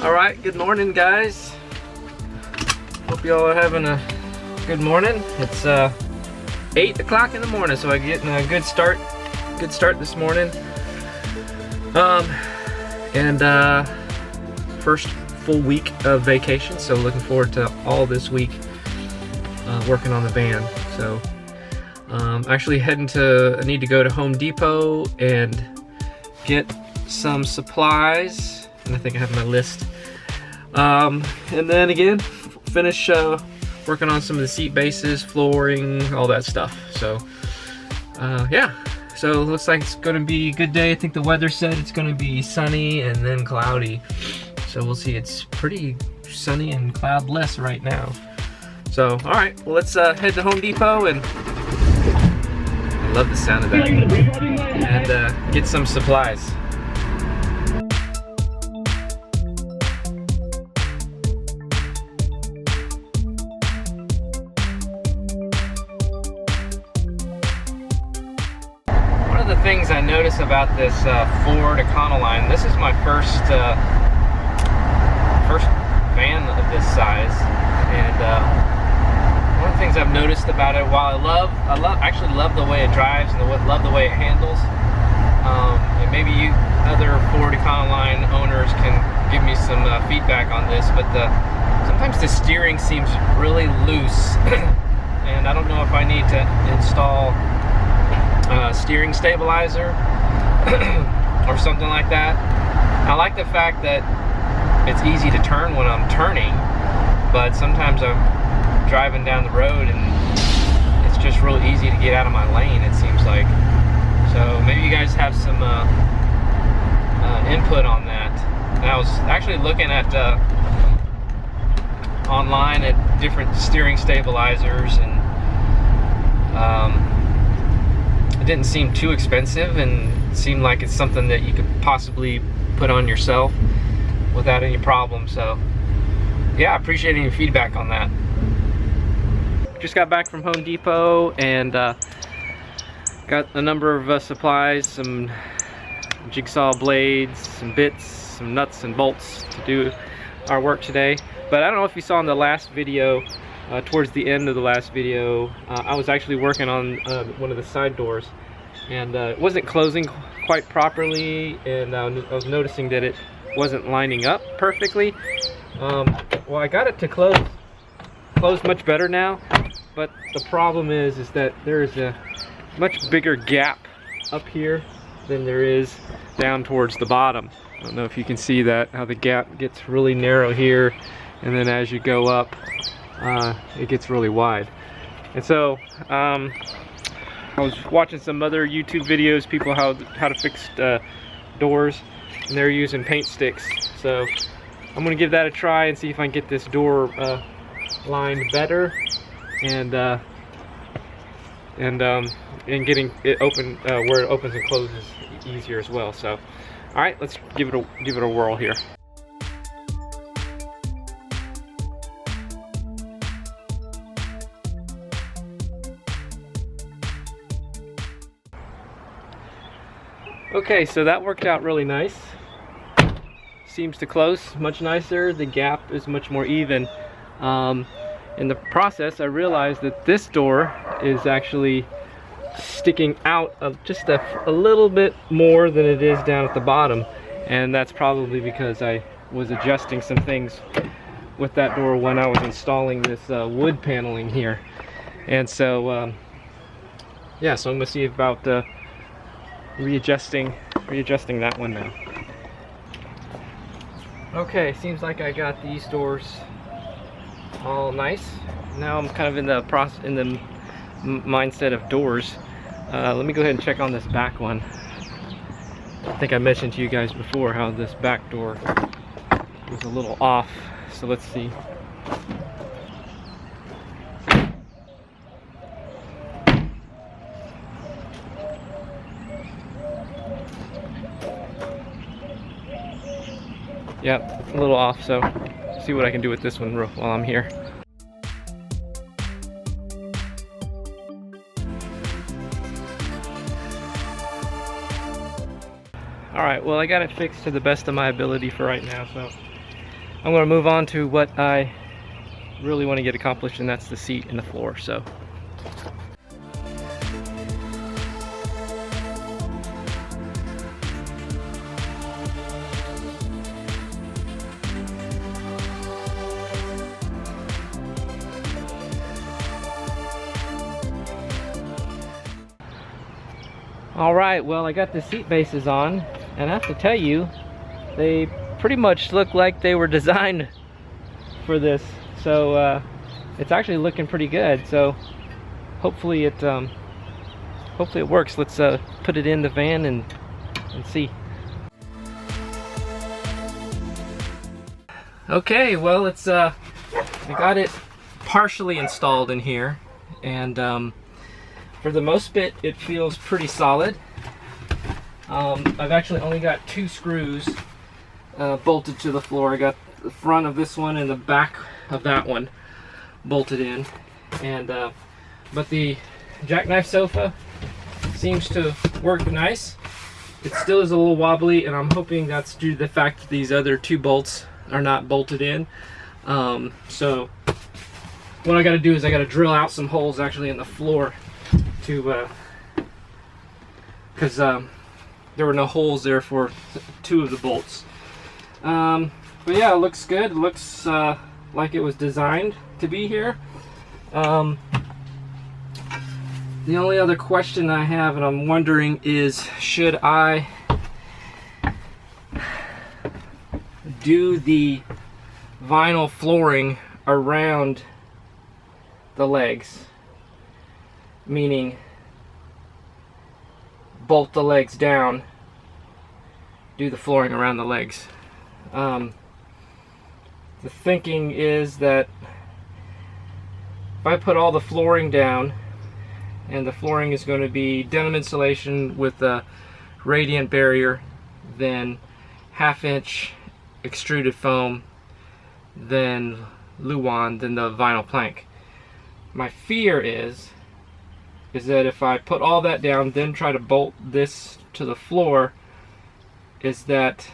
Alright, good morning guys. Hope y'all are having a good morning. It's 8 o'clock in the morning, so I'm getting a good start this morning. First full week of vacation, so looking forward to all this week working on the van. So actually I need to go to Home Depot and get some supplies, and I think I have my list. And then again, finish working on some of the seat bases, flooring, all that stuff. So yeah, so it looks like it's gonna be a good day. I think the weather said it's gonna be sunny and then cloudy. So we'll see. It's pretty sunny and cloudless right now. So all right, well, let's head to Home Depot, and I love the sound of that, and get some supplies. One of the things I notice about this Ford Econoline, this is my first van of this size, and one of the things I've noticed about it, while I actually love the way it drives and love the way it handles, and maybe you other Ford Econoline owners can give me some feedback on this, but sometimes the steering seems really loose, and I don't know if I need to install steering stabilizer or something like that. I like the fact that it's easy to turn when I'm turning, but sometimes I'm driving down the road and it's just real easy to get out of my lane, it seems like. So maybe you guys have some input on that. And I was actually looking at online at different steering stabilizers, and it didn't seem too expensive, and it seemed like it's something that you could possibly put on yourself without any problem. So yeah, I appreciate any feedback on that. Just got back from Home Depot and got a number of supplies, some jigsaw blades, some bits, some nuts and bolts to do our work today. But I don't know if you saw in the last video, towards the end of the last video, I was actually working on one of the side doors, and it wasn't closing quite properly, and I was noticing that it wasn't lining up perfectly. Well, I got it to close much better now, but the problem is that there is a much bigger gap up here than there is down towards the bottom. I don't know if you can see that, how the gap gets really narrow here, and then as you go up, it gets really wide. And so I was watching some other YouTube videos, people how to fix doors, and they're using paint sticks. So I'm gonna give that a try and see if I can get this door lined better, and getting it open where it opens and closes easier as well. So all right, let's give it a whirl here. Okay, so that worked out really nice. Seems to close much nicer. The gap is much more even. In the process, I realized that this door is actually sticking out of just a little bit more than it is down at the bottom, and that's probably because I was adjusting some things with that door when I was installing this wood paneling here. And so yeah, so I'm gonna see about readjusting that one now. Okay, seems like I got these doors all nice. Now I'm kind of in the mindset of doors. Let me go ahead and check on this back one. I think I mentioned to you guys before how this back door was a little off, so let's see. Yep, a little off, so see what I can do with this one while I'm here. Alright, well, I got it fixed to the best of my ability for right now, so I'm going to move on to what I really want to get accomplished, and that's the seat and the floor. So all right, well, I got the seat bases on, and I have to tell you, they pretty much look like they were designed for this. So it's actually looking pretty good. So hopefully it works. Let's put it in the van and see. Okay, well, it's I got it partially installed in here, and for the most bit, it feels pretty solid. I've actually only got 2 screws bolted to the floor. I got the front of this one and the back of that one bolted in. And but the jackknife sofa seems to work nice. It still is a little wobbly, and I'm hoping that's due to the fact that these other 2 bolts are not bolted in. So what I got to do is I got to drill out some holes actually in the floor to because there were no holes there for 2 of the bolts. But yeah, it looks good. It looks like it was designed to be here. The only other question I have, and I'm wondering, is should I do the vinyl flooring around the legs? Meaning bolt the legs down, do the flooring around the legs. The thinking is that if I put all the flooring down, and the flooring is going to be denim insulation with a radiant barrier, then 1/2-inch extruded foam, then Luan, then the vinyl plank. My fear is that if I put all that down, then try to bolt this to the floor, is that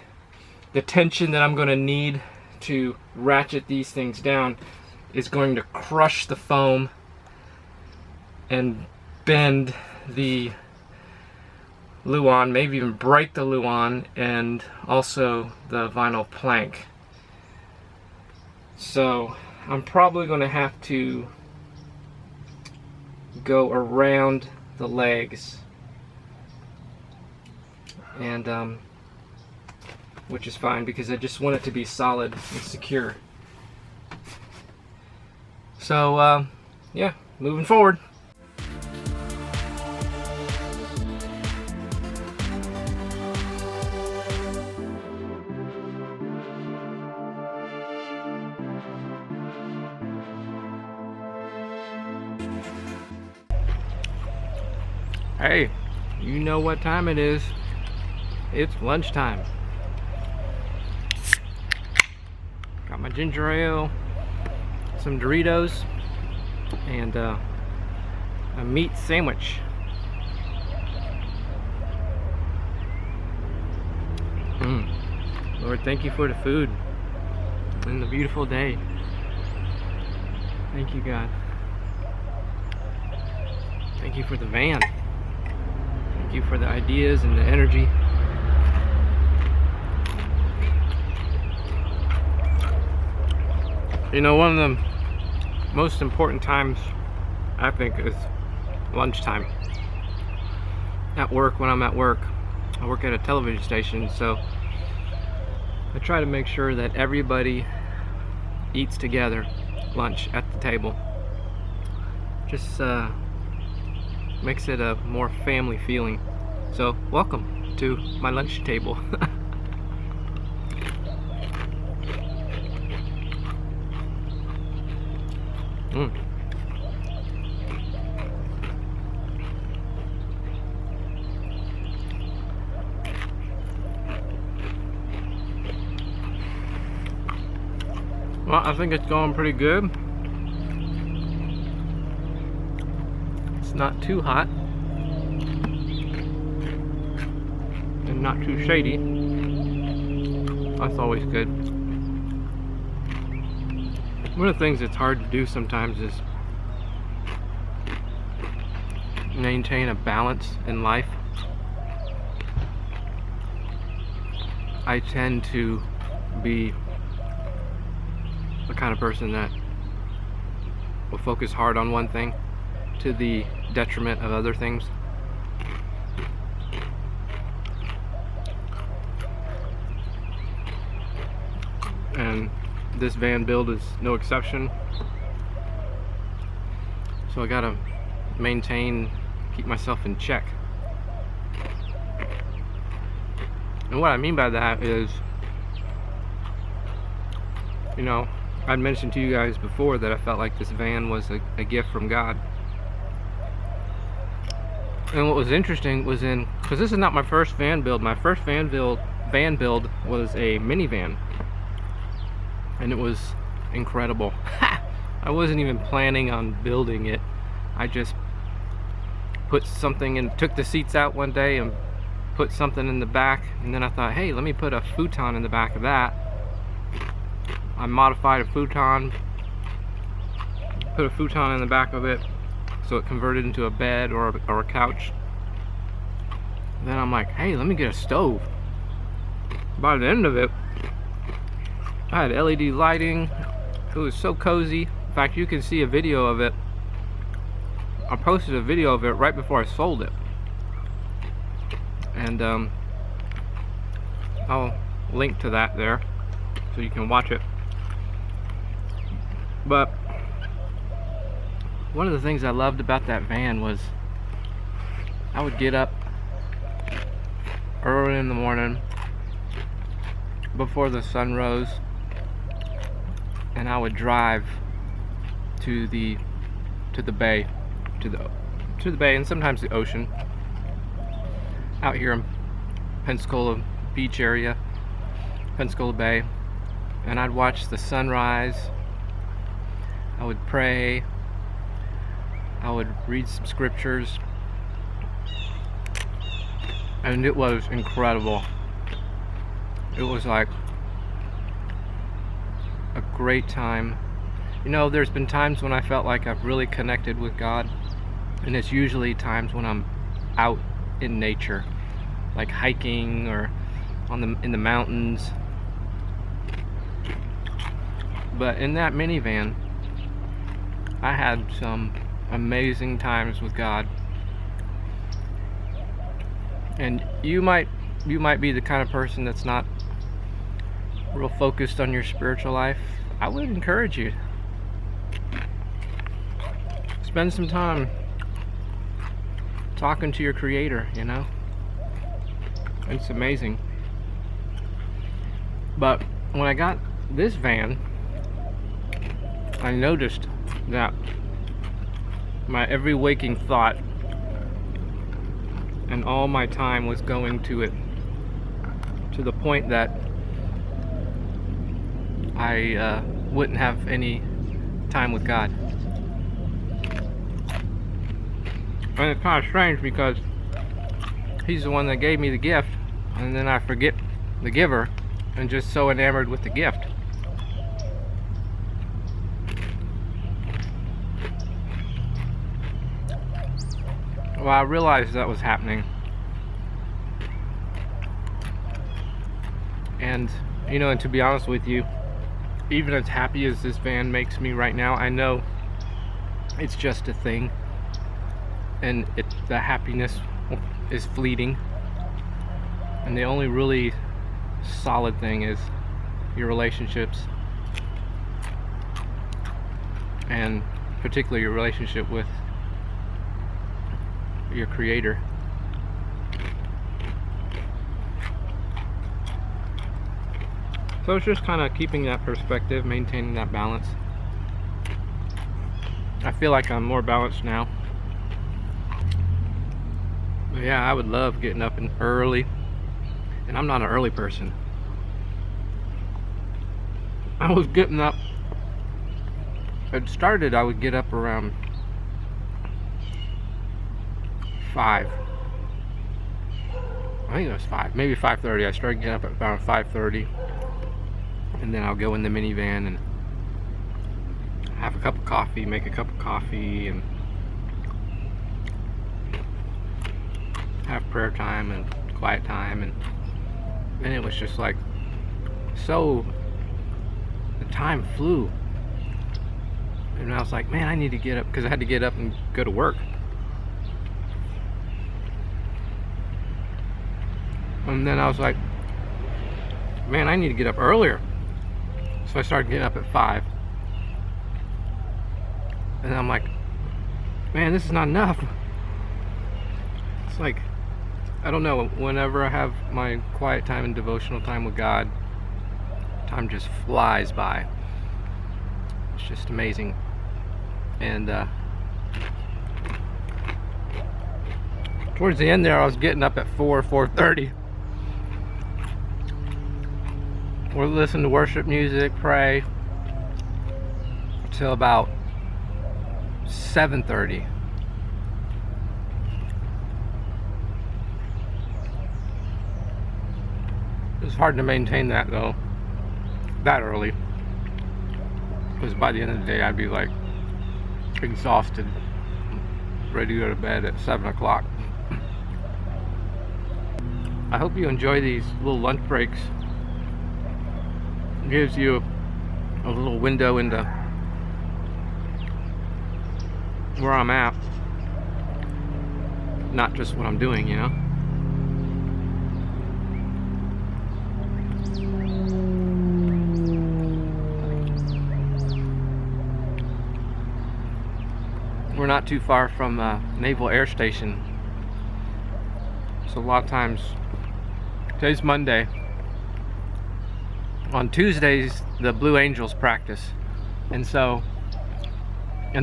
the tension that I'm going to need to ratchet these things down is going to crush the foam and bend the Luan, maybe even break the Luan, and also the vinyl plank. So I'm probably going to have to go around the legs, and which is fine because I just want it to be solid and secure. So yeah, moving forward. Hey, you know what time it is. It's lunchtime. Got my ginger ale, some Doritos, and a meat sandwich. Lord, thank you for the food and the beautiful day. Thank you, God. Thank you for the van. Thank you for the ideas and the energy. You know, one of the most important times, I think, is lunchtime. At work, when I'm at work, I work at a television station, so I try to make sure that everybody eats together lunch at the table. Just makes it a more family feeling. So welcome to my lunch table. Well, I think it's going pretty good. It's not too hot and not too shady. That's always good. One of the things that's hard to do sometimes is maintain a balance in life. I tend to be the kind of person that will focus hard on one thing to the detriment of other things. And this van build is no exception. So I gotta keep myself in check. And what I mean by that is, you know, I'd mentioned to you guys before that I felt like this van was a gift from God. And what was interesting was because this is not my first van build. My first van build was a minivan. And it was incredible. I wasn't even planning on building it. I just put something in, took the seats out one day and put something in the back, and then I thought, hey, let me put a futon in the back of that. I modified a futon, put a futon in the back of it so it converted into a bed or a couch. Then I'm like, hey, let me get a stove. By the end of it, I had LED lighting. It was so cozy. In fact, you can see a video of it. I posted a video of it right before I sold it. And I'll link to that there so you can watch it. But one of the things I loved about that van was I would get up early in the morning before the sun rose, and I would drive to the bay, to the bay, and sometimes the ocean, out here in Pensacola beach area, Pensacola Bay, and I'd watch the sunrise. I would pray. I would read some scriptures, and it was incredible. It was like a great time. You know, there's been times when I felt like I've really connected with God, and it's usually times when I'm out in nature, like hiking or in the mountains. But in that minivan, I had some amazing times with God. And you might be the kind of person that's not real focused on your spiritual life. I would encourage you, spend some time talking to your Creator, you know. It's amazing. But when I got this van, I noticed that my every waking thought and all my time was going to it, to the point that I wouldn't have any time with God. And it's kind of strange because He's the one that gave me the gift, and then I forget the giver and just so enamored with the gift. Well, I realized that was happening. And, you know, and to be honest with you, even as happy as this van makes me right now, I know it's just a thing. And the happiness is fleeting. And the only really solid thing is your relationships. And particularly your relationship with your Creator. So it's just kind of keeping that perspective, maintaining that balance. I feel like I'm more balanced now. But yeah, I would love getting up early, and I'm not an early person. I was getting up, it started, I would get up around 5. I think it was 5, maybe 5:30. I started getting up at about 5:30, and then I'll go in the minivan and have a cup of coffee, make a cup of coffee, and have prayer time and quiet time, and it was just like, so the time flew. And I was like, man, I need to get up, because I had to get up and go to work. And then I was like, man, I need to get up earlier. So I started getting up at 5. And I'm like, man, this is not enough. It's like, I don't know, whenever I have my quiet time and devotional time with God, time just flies by. It's just amazing. And towards the end there, I was getting up at 4:30. We'll listen to worship music, pray till about 7:30. It's hard to maintain that though, that early, because by the end of the day I'd be like exhausted, ready to go to bed at 7 o'clock. I hope you enjoy these little lunch breaks. It gives you a little window into where I'm at, not just what I'm doing, you know. We're not too far from Naval Air Station, so a lot of times, today's Monday, on Tuesdays the Blue Angels practice, and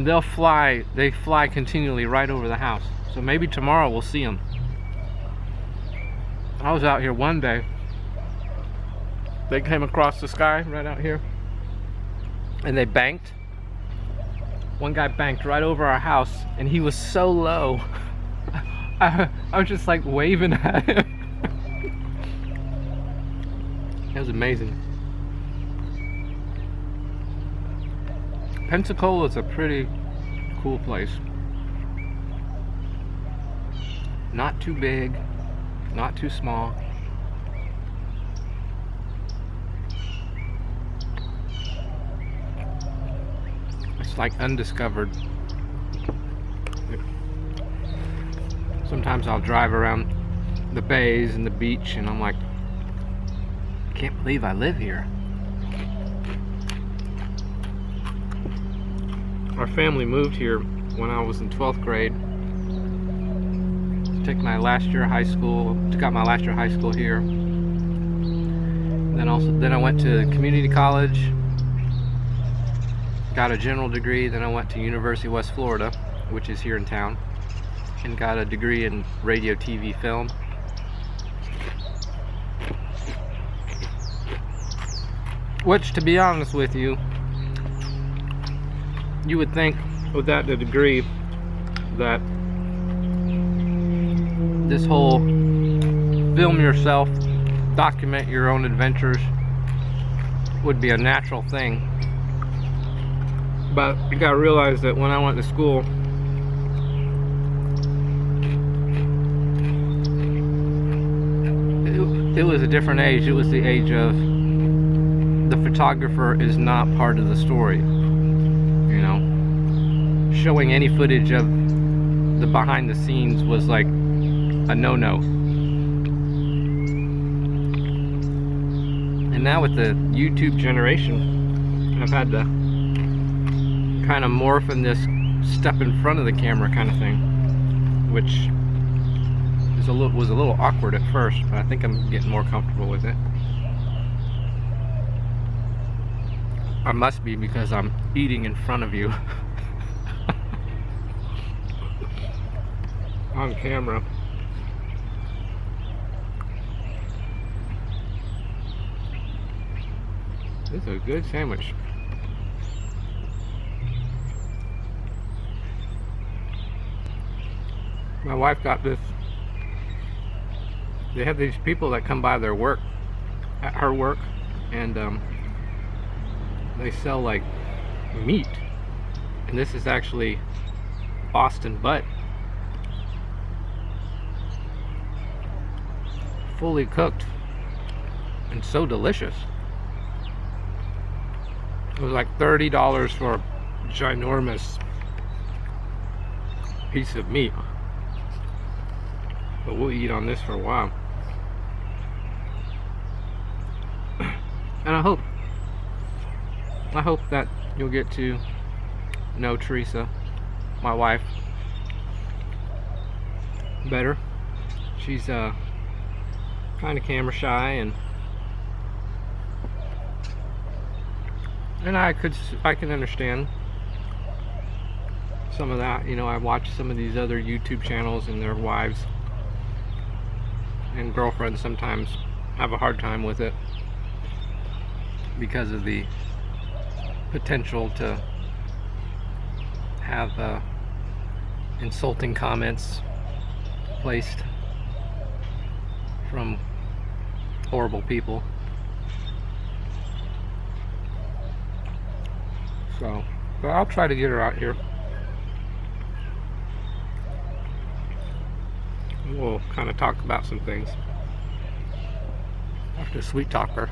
they'll fly, they fly continually right over the house, so maybe tomorrow we'll see them. I was out here one day, they came across the sky right out here, and they banked. One guy banked right over our house, and he was so low. I was just like waving at him. It was amazing. Pensacola is a pretty cool place. Not too big, not too small. It's like undiscovered. Sometimes I'll drive around the bays and the beach and I'm like, I can't believe I live here. Our family moved here when I was in 12th grade. Took my last year of high school, got my last year of high school here. Then I went to community college, got a general degree. Then I went to University of West Florida, which is here in town, and got a degree in radio, TV, film. Which, to be honest with you, you would think without the degree that this whole film yourself, document your own adventures would be a natural thing. But you gotta realize that when I went to school, it was a different age. It was the age of the photographer is not part of the story. You know, showing any footage of the behind the scenes was like a no-no. And now with the YouTube generation, I've had to kind of morph in this step in front of the camera kind of thing, which is was a little awkward at first, but I think I'm getting more comfortable with it. I must be, because I'm eating in front of you on camera. This is a good sandwich. My wife got this. They have these people that come by their work, at her work, and they sell like meat, And this is actually Boston butt, fully cooked and so delicious. It was like $30 for a ginormous piece of meat, but we'll eat on this for a while. And I hope that you'll get to know Teresa, my wife, better. She's kind of camera shy, and I can understand some of that. You know, I watch some of these other YouTube channels, and their wives and girlfriends sometimes have a hard time with it because of the potential to have insulting comments placed from horrible people. So, but I'll try to get her out here. We'll kind of talk about some things. I have to sweet talk her.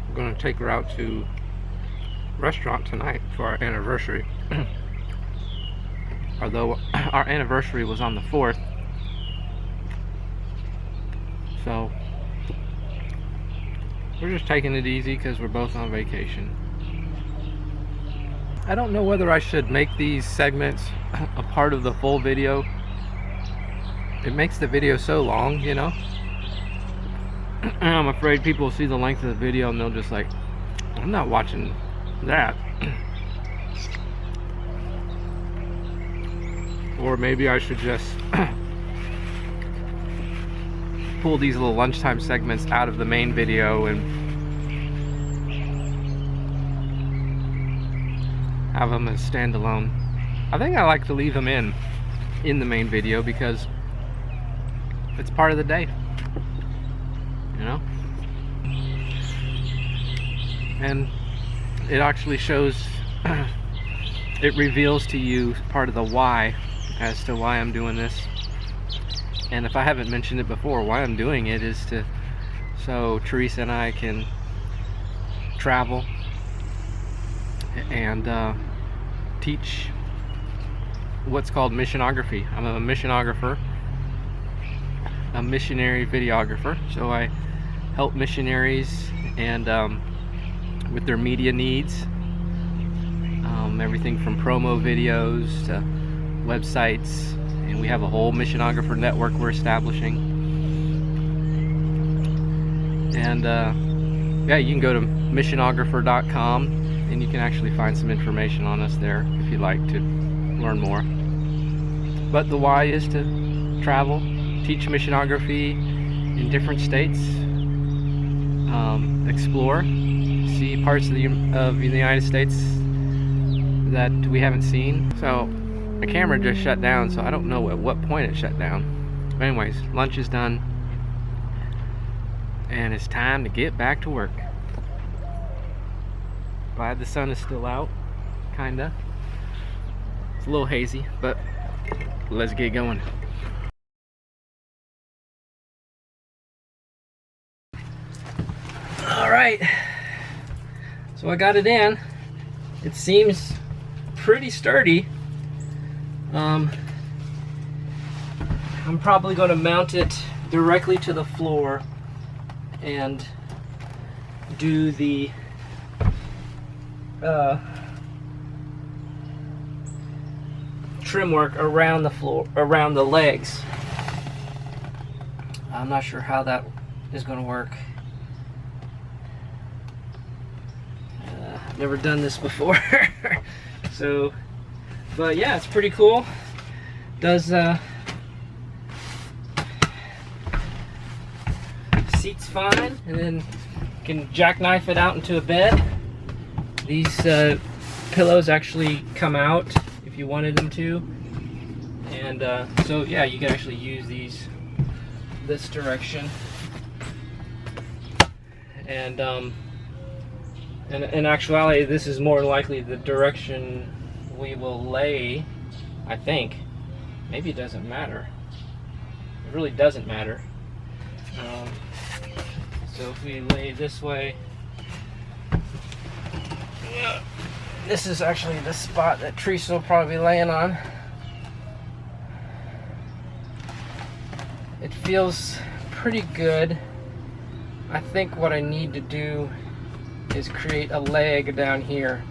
I'm going to take her out to a restaurant tonight for our anniversary. Although our anniversary was on the 4th. So we're just taking it easy because we're both on vacation. I don't know whether I should make these segments a part of the full video. It makes the video so long, you know. And I'm afraid people will see the length of the video and they'll just like, I'm not watching that. Or maybe I should just pull these little lunchtime segments out of the main video and have them as standalone. I think I like to leave them in the main video because it's part of the day, you know. And it actually shows, it reveals to you part of the why as to why I'm doing this. And if I haven't mentioned it before, why I'm doing it is so Teresa and I can travel and teach what's called missionography. I'm a missionographer, a missionary videographer, so I help missionaries and with their media needs, everything from promo videos to websites, and we have a whole missionographer network we're establishing. And yeah, you can go to missionographer.com and you can actually find some information on us there if you'd like to learn more. But the why is to travel, teach missionography in different states, explore, see parts of the United States that we haven't seen. So the camera just shut down, so I don't know at what point it shut down. But anyways, lunch is done and it's time to get back to work. Glad the sun is still out, kinda. It's a little hazy, but let's get going. Alright, so I got it in. It seems pretty sturdy. I'm probably going to mount it directly to the floor and do the trim work around the floor, around the legs. I'm not sure how that is going to work. I've never done this before. So, but yeah, it's pretty cool. Does seats fine, and then can jackknife it out into a bed. These pillows actually come out if you wanted them to, and so yeah, you can actually use these this direction, and And in actuality, this is more likely the direction we will lay, I think. Maybe it doesn't matter. It really doesn't matter. So if we lay this way, this is actually the spot that Teresa will probably be laying on. It feels pretty good. I think what I need to do is create a leg down here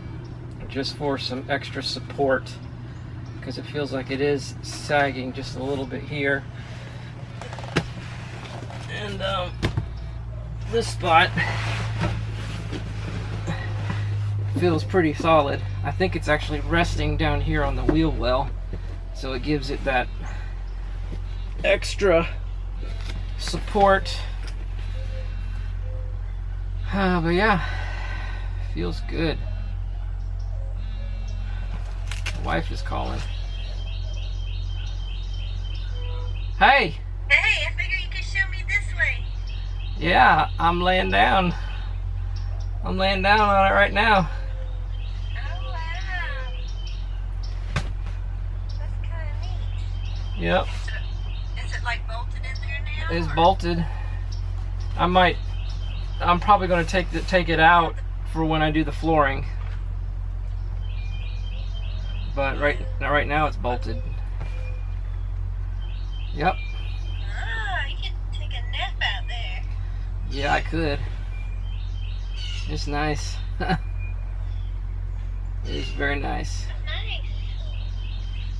just for some extra support, because it feels like it is sagging just a little bit here. And this spot feels pretty solid. I think it's actually resting down here on the wheel well, so it gives it that extra support. But yeah, feels good. My wife is calling. Hey! Hey, I figured you could show me this way. Yeah, I'm laying down. I'm laying down on it right now. Oh, wow. That's kind of neat. Yep. Is it like bolted in there now? It's or? bolted. I'm probably going to take it out for when I do the flooring. But right now it's bolted. Yep. Ah, you could take a nap out there. Yeah, I could. It's nice. It is very nice. Nice.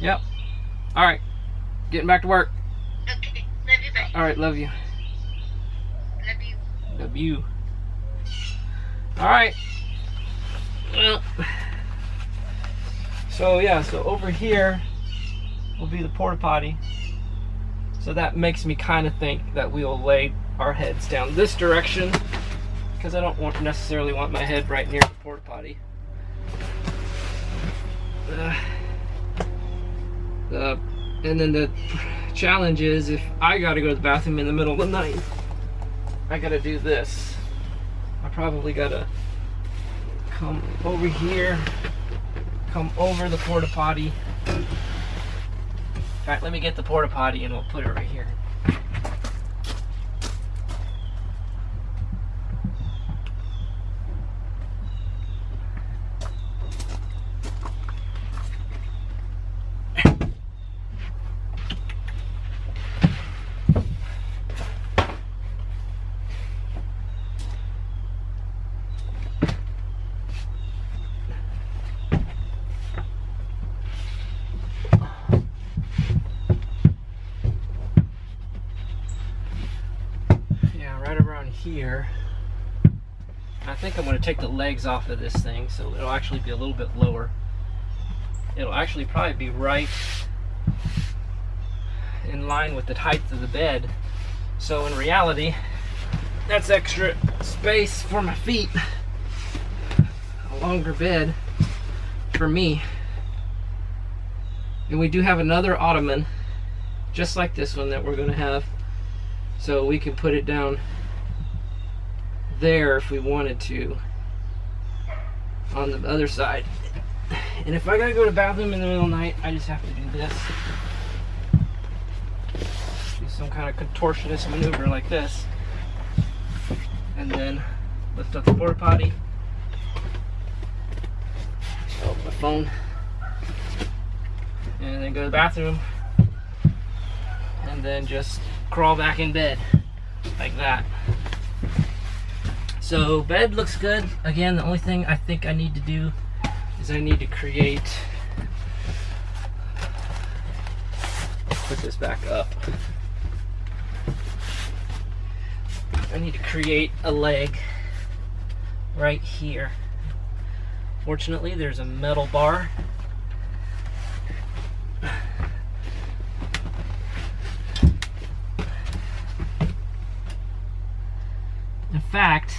Yep. All right. Getting back to work. Okay, love you, bye. All right, love you. Love you. Love you. All right. Well, so yeah, so over here will be the porta potty. So that makes me kind of think that we will lay our heads down this direction, because I don't necessarily want my head right near the porta potty. And then the challenge is, if I gotta go to the bathroom in the middle of the night, I gotta do this. I probably gotta come over here, come over the porta potty. In fact, let me get the porta potty and we'll put it right here. Here, I think I'm going to take the legs off of this thing, so it'll actually be a little bit lower. It'll actually probably be right in line with the height of the bed. So in reality, that's extra space for my feet. A longer bed for me. And we do have another ottoman, just like this one, that we're going to have. So we can put it down there if we wanted to on the other side. And if I gotta go to the bathroom in the middle of the night, I just have to do this. Do some kind of contortionist maneuver like this. And then lift up the porta potty. Oh, my phone. And then go to the bathroom. And then just crawl back in bed like that. So bed looks good. Again, the only thing I think I need to do is I need to create, put this back up. I need to create a leg right here. Fortunately, there's a metal bar. In fact,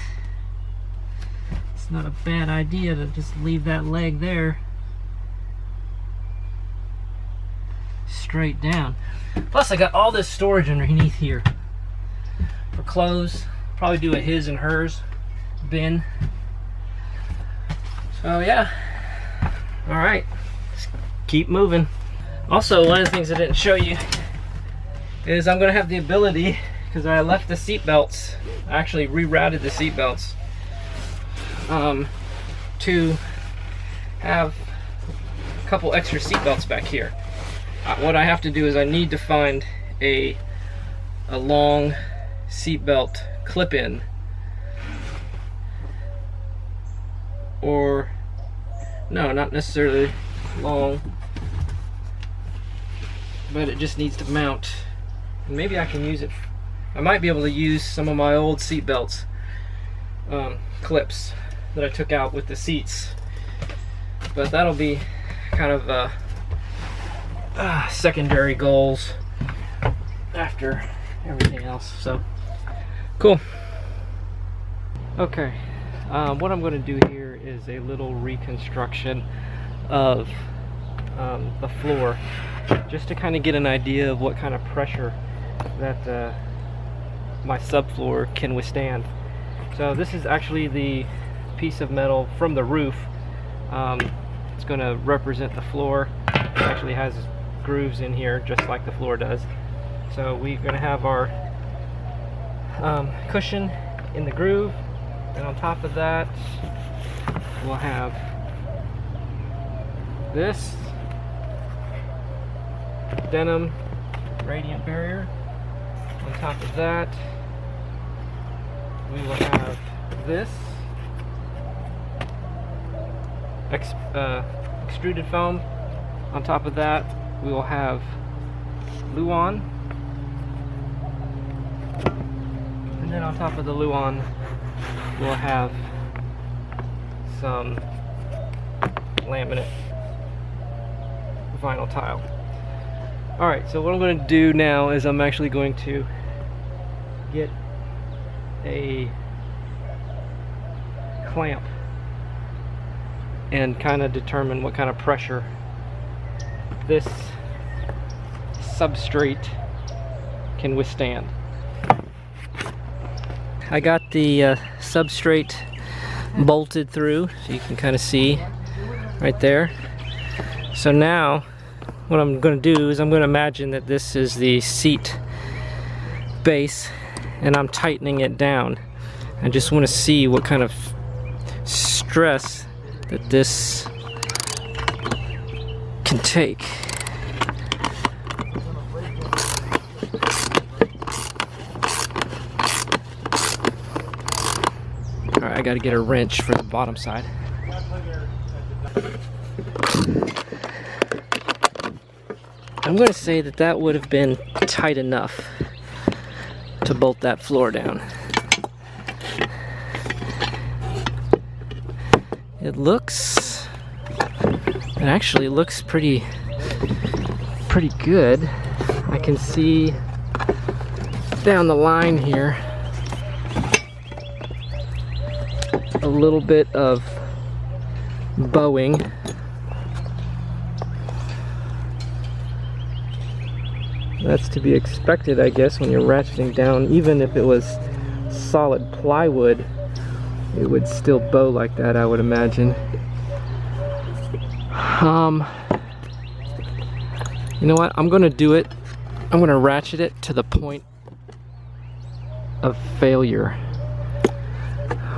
it's not a bad idea to just leave that leg there straight down. Plus I got all this storage underneath here for clothes. Probably do a his and hers bin. So yeah, all right, let's keep moving. Also, one of the things I didn't show you is I'm gonna have the ability, because I left the seat belts, I actually rerouted the seat belts, to have a couple extra seat belts back here. What I have to do is I need to find a long seat belt clip-in, or no, not necessarily long, but it just needs to mount. And maybe I can use it. I might be able to use some of my old seat belts clips that I took out with the seats, but that'll be kind of secondary goals after everything else. So cool. Okay, what I'm going to do here is a little reconstruction of the floor, just to kind of get an idea of what kind of pressure that my subfloor can withstand. So this is actually the piece of metal from the roof. It's going to represent the floor. It actually has grooves in here just like the floor does. So we're going to have our cushion in the groove, and on top of that we'll have this denim radiant barrier. On top of that we will have this extruded foam. On top of that we will have Luan, and then on top of the Luan we'll have some laminate vinyl tile. Alright, so what I'm going to do now is I'm actually going to get a clamp and kind of determine what kind of pressure this substrate can withstand. I got the substrate bolted through, so you can kind of see right there. So now what I'm going to do is I'm going to imagine that this is the seat base and I'm tightening it down. I just want to see what kind of stress that this can take. Alright, I got to get a wrench for the bottom side. I'm going to say that that would have been tight enough to bolt that floor down. It actually looks pretty good. I can see down the line here a little bit of bowing. That's to be expected, I guess, when you're ratcheting down. Even if it was solid plywood, it would still bow like that, I would imagine. You know what? I'm gonna do it. I'm gonna ratchet it to the point of failure.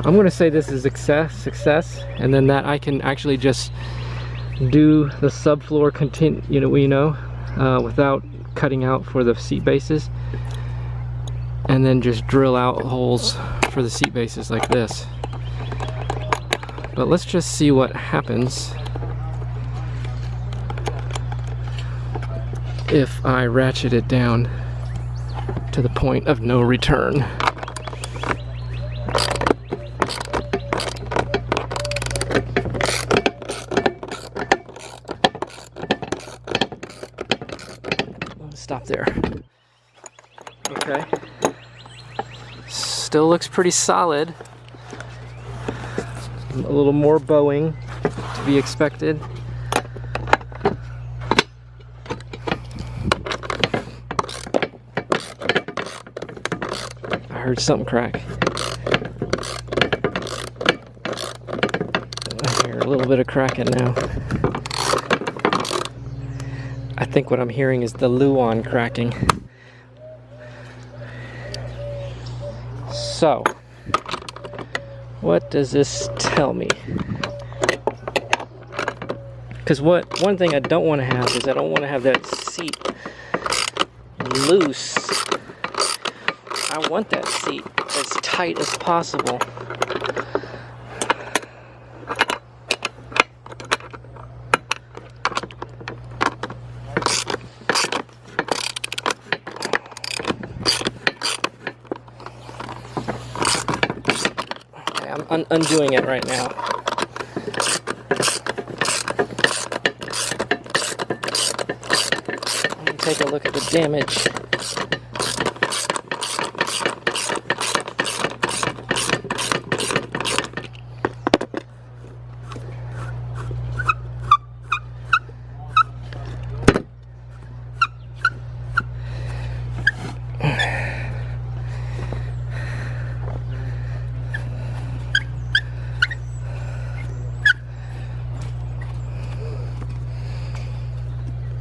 I'm gonna say this is success, and then that I can actually just do the subfloor without cutting out for the seat bases, and then just drill out holes for the seat bases like this. But let's just see what happens if I ratchet it down to the point of no return. Stop there. Okay. Still looks pretty solid. A little more bowing to be expected. I heard something crack. I hear a little bit of cracking now. I think what I'm hearing is the Luan cracking. So, what does this tell me? Because one thing I don't want to have is I don't want to have that seat loose. I want that seat as tight as possible. Okay, I'm undoing it right now. Take a look at the damage.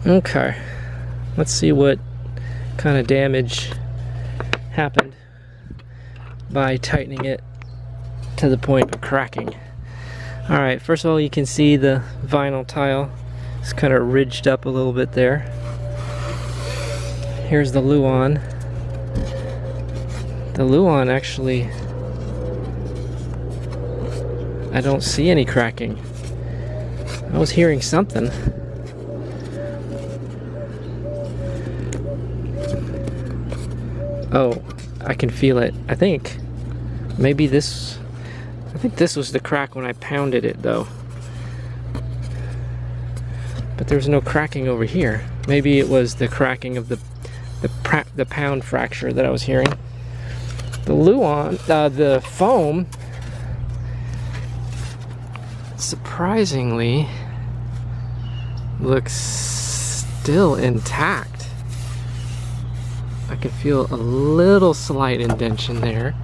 Okay. Let's see what kind of damage happened by tightening it to the point of cracking. Alright, first of all, you can see the vinyl tile is kind of ridged up a little bit there. Here's the Luan. The Luan actually, I don't see any cracking. I was hearing something. Oh, I can feel it. I think this was the crack when I pounded it though. But there's no cracking over here. Maybe it was the cracking of the pound fracture that I was hearing. The Luan, the foam, surprisingly looks still intact. I can feel a little slight indentation there.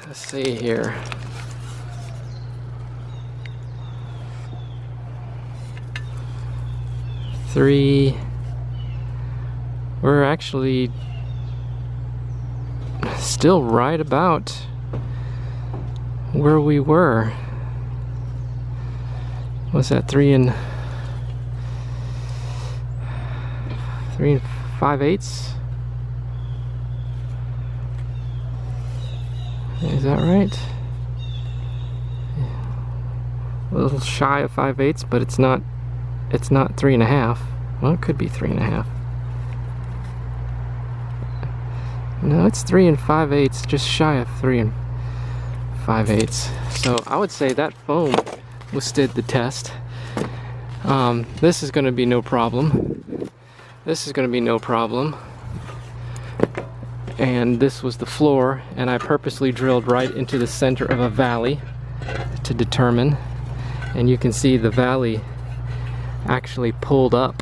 Let's see here. We're actually still right about where we were. What's that, 3 5/8? Is that right? A little shy of 5/8, but it's not 3.5. Well, it could be 3.5. No, it's 3 5/8, just shy of 3 5/8. So I would say that foam withstood the test. This is going to be no problem. This is going to be no problem. And this was the floor, and I purposely drilled right into the center of a valley to determine. And you can see the valley actually pulled up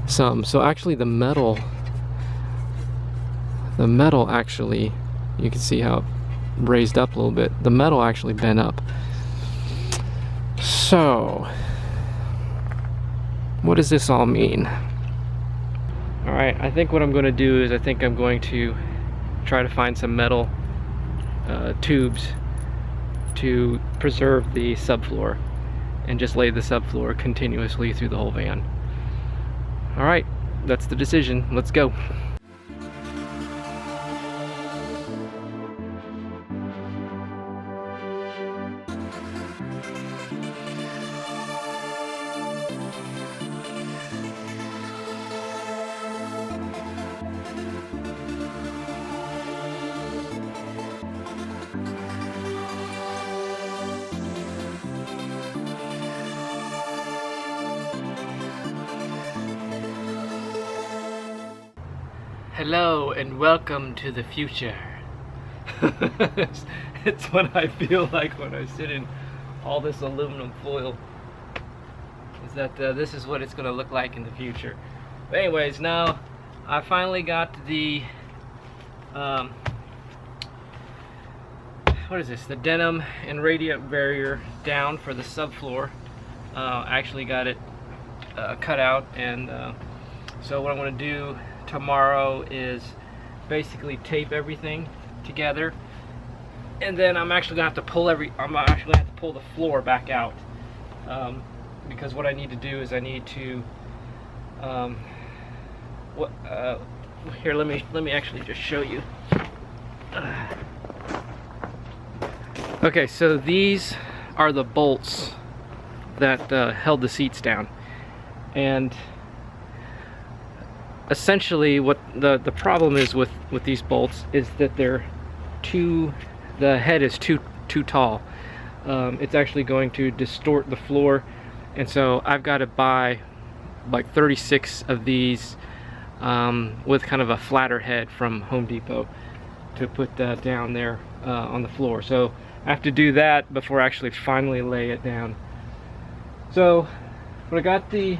some. So actually the metal actually, you can see how it raised up a little bit. The metal actually bent up. So what does this all mean? Alright, I think what I'm going to do is I think I'm going to try to find some metal tubes to preserve the subfloor and just lay the subfloor continuously through the whole van. Alright, that's the decision. Let's go. Hello and welcome to the future. It's what I feel like when I sit in all this aluminum foil. is that this is what it's going to look like in the future. But anyways, now I finally got the what is this? The denim and radiant barrier down for the subfloor. I actually got it cut out, and so what I'm going to do tomorrow is basically tape everything together, and then I'm actually going to have to pull the floor back out, because what I need to do is I need to here, let me actually just show you. Okay, so these are the bolts that held the seats down, and essentially what the problem is with these bolts is that the head is too tall. It's actually going to distort the floor, and so I've got to buy like 36 of these with kind of a flatter head from Home Depot to put down there on the floor. So I have to do that before I actually finally lay it down. So I got it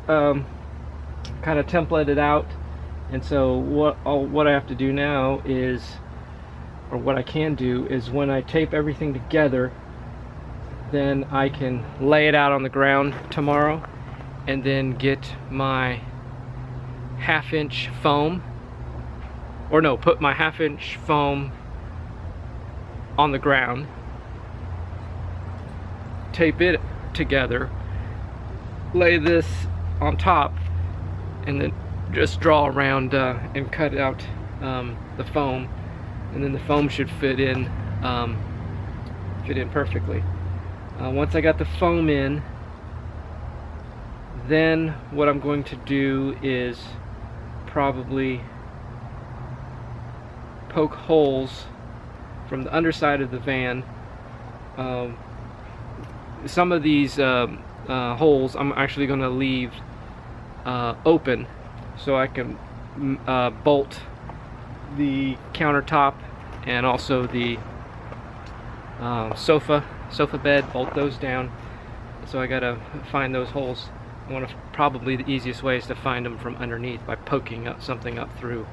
kind of templated out, and so what I have to do now is, or what I can do is, when I tape everything together, then I can lay it out on the ground tomorrow, and then get my 1/2-inch foam, or no, put my 1/2-inch foam on the ground, tape it together, lay this on top, and then just draw around and cut out the foam, and then the foam should fit in perfectly. Once I got the foam in, then what I'm going to do is probably poke holes from the underside of the van. Some of these holes I'm actually going to leave open, so I can bolt the countertop and also the sofa bed, bolt those down. So I gotta find those holes. Probably the easiest way is to find them from underneath by poking something up through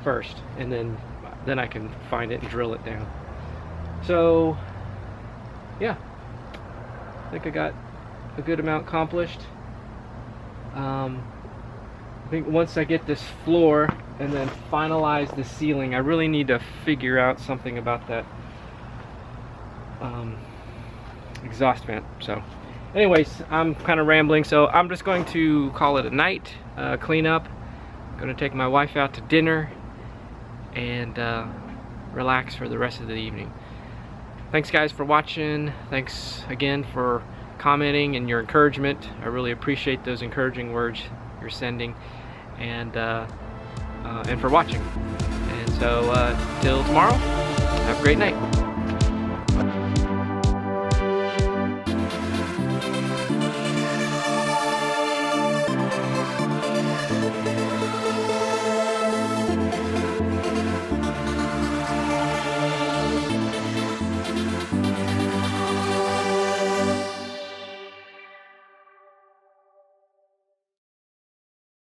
first, and then I can find it and drill it down. So yeah, I think I got a good amount accomplished. I think once I get this floor and then finalize the ceiling, I really need to figure out something about that exhaust vent. So anyways, I'm kind of rambling, so I'm just going to call it a night. Clean up, going to take my wife out to dinner, and relax for the rest of the evening. Thanks guys for watching. Thanks again for commenting and your encouragement. I really appreciate those encouraging words you're sending, and for watching. And so till tomorrow, have a great night.